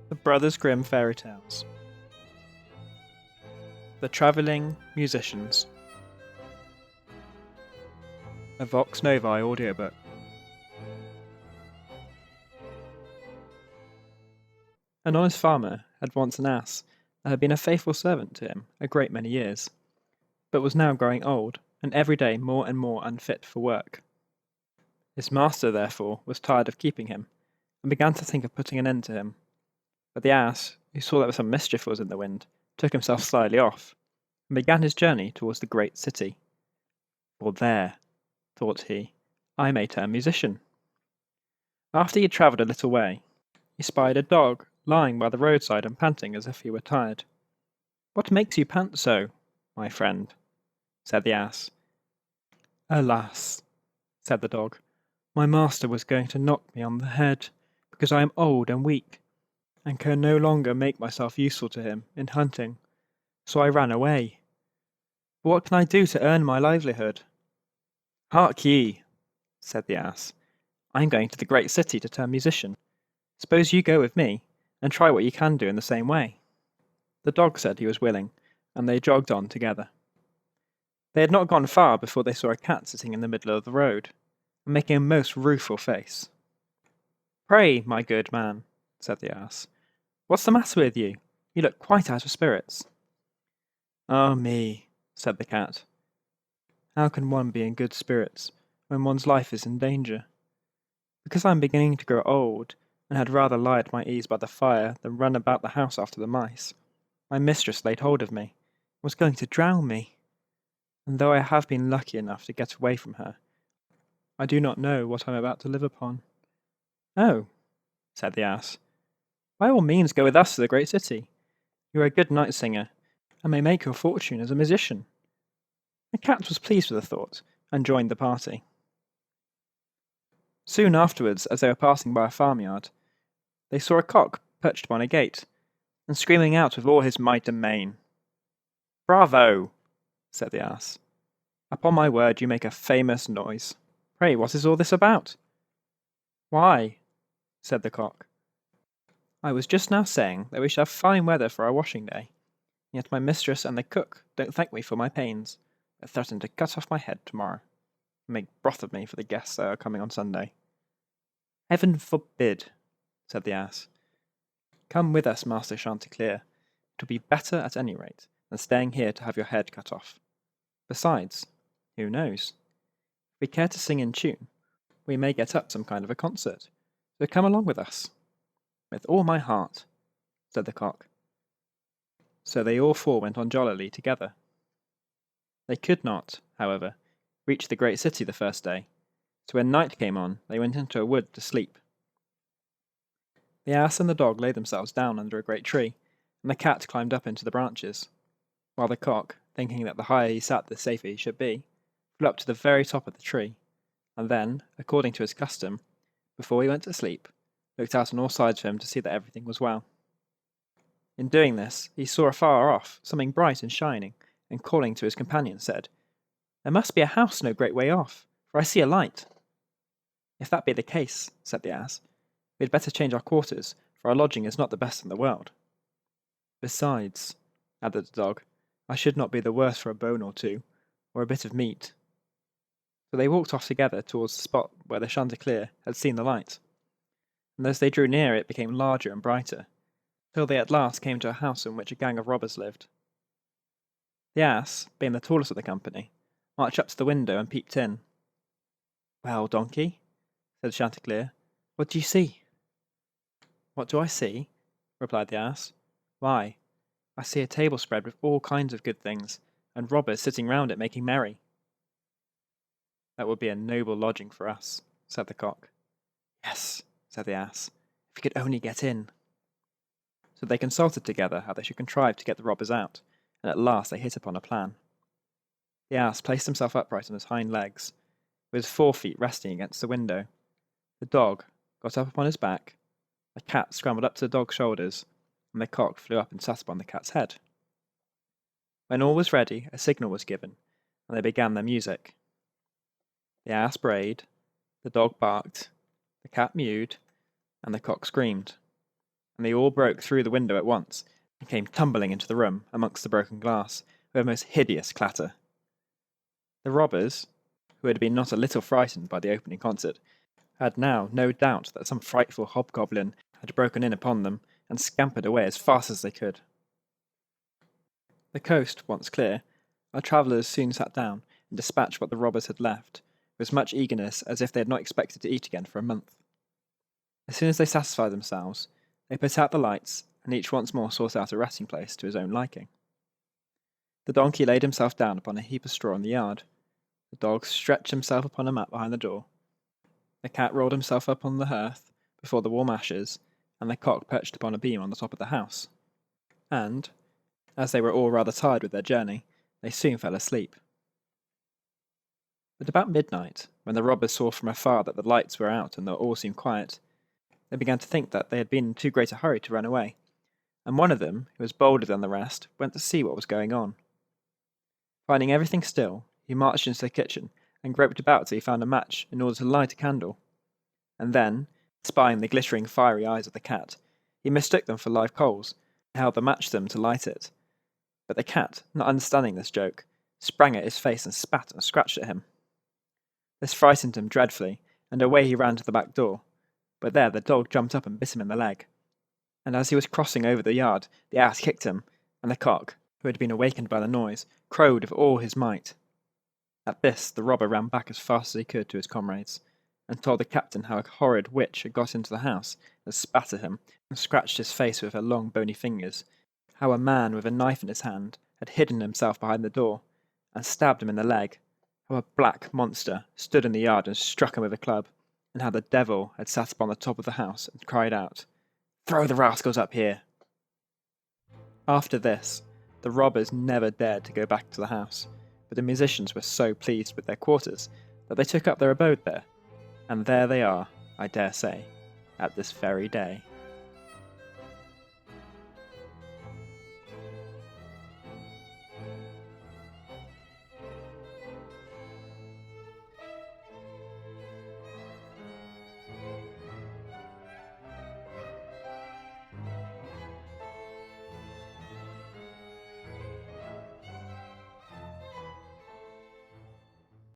The Brothers Grimm Fairy Tales. The Travelling Musicians. A Vox Novi audiobook. An honest farmer had once an ass that had been a faithful servant to him a great many years, but was now growing old, and every day more and more unfit for work. His master, therefore, was tired of keeping him, and began to think of putting an end to him. But the ass, who saw that some mischief was in the wind, took himself slyly off, and began his journey towards the great city. For there, thought he, I may turn musician. After he had travelled a little way, he spied a dog lying by the roadside and panting as if he were tired. "What makes you pant so, my friend?" said the ass. "Alas," said the dog, "my master was going to knock me on the head, because I am old and weak, and can no longer make myself useful to him in hunting, so I ran away. But what can I do to earn my livelihood?" "Hark ye," said the ass, "I am going to the great city to turn musician. Suppose you go with me, and try what you can do in the same way." The dog said he was willing, and they jogged on together. They had not gone far before they saw a cat sitting in the middle of the road, and making a most rueful face. "Pray, my good man," said the ass, "what's the matter with you? You look quite out of spirits." "Ah me," said the cat, "how can one be in good spirits when one's life is in danger? Because I am beginning to grow old, and had rather lie at my ease by the fire than run about the house after the mice, my mistress laid hold of me, and was going to drown me. And though I have been lucky enough to get away from her, I do not know what I am about to live upon." "Oh," said the ass, "by all means go with us to the great city. You are a good night singer, and may make your fortune as a musician." The cat was pleased with the thought, and joined the party. Soon afterwards, as they were passing by a farmyard, they saw a cock perched upon a gate, and screaming out with all his might and main. "Bravo!" said the ass. "Upon my word, you make a famous noise. Pray, what is all this about?" "Why," said the cock, "I was just now saying that we shall have fine weather for our washing day, yet my mistress and the cook don't thank me for my pains, but threaten to cut off my head tomorrow, and make broth of me for the guests that are coming on Sunday." "Heaven forbid," said the ass. "Come with us, Master Chanticleer. It will be better at any rate than staying here to have your head cut off. Besides, who knows? If we care to sing in tune, we may get up some kind of a concert, so come along with us." "With all my heart," said the cock. So they all four went on jollily together. They could not, however, reach the great city the first day, so when night came on, they went into a wood to sleep. The ass and the dog laid themselves down under a great tree, and the cat climbed up into the branches, while the cock, thinking that the higher he sat the safer he should be, flew up to the very top of the tree, and then, according to his custom, before he went to sleep, looked out on all sides for him to see that everything was well. In doing this, he saw afar off something bright and shining, and calling to his companion said, "There must be a house no great way off, for I see a light." "If that be the case," said the ass, "we had better change our quarters, for our lodging is not the best in the world." "Besides," added the dog, "I should not be the worse for a bone or two, or a bit of meat." So they walked off together towards the spot where the Chanticleer had seen the light, and as they drew near it became larger and brighter, till they at last came to a house in which a gang of robbers lived. The ass, being the tallest of the company, marched up to the window and peeped in. "Well, donkey," said Chanticleer, "what do you see?" "What do I see?" replied the ass. "Why, I see a table spread with all kinds of good things, and robbers sitting round it making merry." "That would be a noble lodging for us," said the cock. "Yes," said the ass, "if we could only get in." So they consulted together how they should contrive to get the robbers out, and at last they hit upon a plan. The ass placed himself upright on his hind legs, with his forefeet resting against the window. The dog got up upon his back, the cat scrambled up to the dog's shoulders, and the cock flew up and sat upon the cat's head. When all was ready, a signal was given, and they began their music. The ass brayed, the dog barked, the cat mewed, and the cock screamed. and they all broke through the window at once, and came tumbling into the room amongst the broken glass, with a most hideous clatter. The robbers, who had been not a little frightened by the opening concert, had now no doubt that some frightful hobgoblin had broken in upon them, and scampered away as fast as they could. The coast once clear, our travellers soon sat down and dispatched what the robbers had left, with as much eagerness as if they had not expected to eat again for a month. As soon as they satisfied themselves, they put out the lights, and each once more sought out a resting place to his own liking. The donkey laid himself down upon a heap of straw in the yard. The dog stretched himself upon a mat behind the door. The cat rolled himself up on the hearth before the warm ashes, and the cock perched upon a beam on the top of the house. And, as they were all rather tired with their journey, they soon fell asleep. But about midnight, when the robbers saw from afar that the lights were out and that all seemed quiet, they began to think that they had been in too great a hurry to run away, and one of them, who was bolder than the rest, went to see what was going on. Finding everything still, he marched into the kitchen and groped about till he found a match in order to light a candle, and then, spying the glittering fiery eyes of the cat, he mistook them for live coals, and held the match to them to light it. But the cat, not understanding this joke, sprang at his face and spat and scratched at him. This frightened him dreadfully, and away he ran to the back door, but there the dog jumped up and bit him in the leg. And as he was crossing over the yard, the ass kicked him, and the cock, who had been awakened by the noise, crowed with all his might. At this the robber ran back as fast as he could to his comrades, and told the captain how a horrid witch had got into the house, and spat at him, and scratched his face with her long bony fingers, how a man with a knife in his hand had hidden himself behind the door, and stabbed him in the leg, how a black monster stood in the yard and struck him with a club, and how the devil had sat upon the top of the house and cried out, "Throw the rascals up here!" After this, the robbers never dared to go back to the house, but the musicians were so pleased with their quarters that they took up their abode there, and there they are, I dare say, at this very day.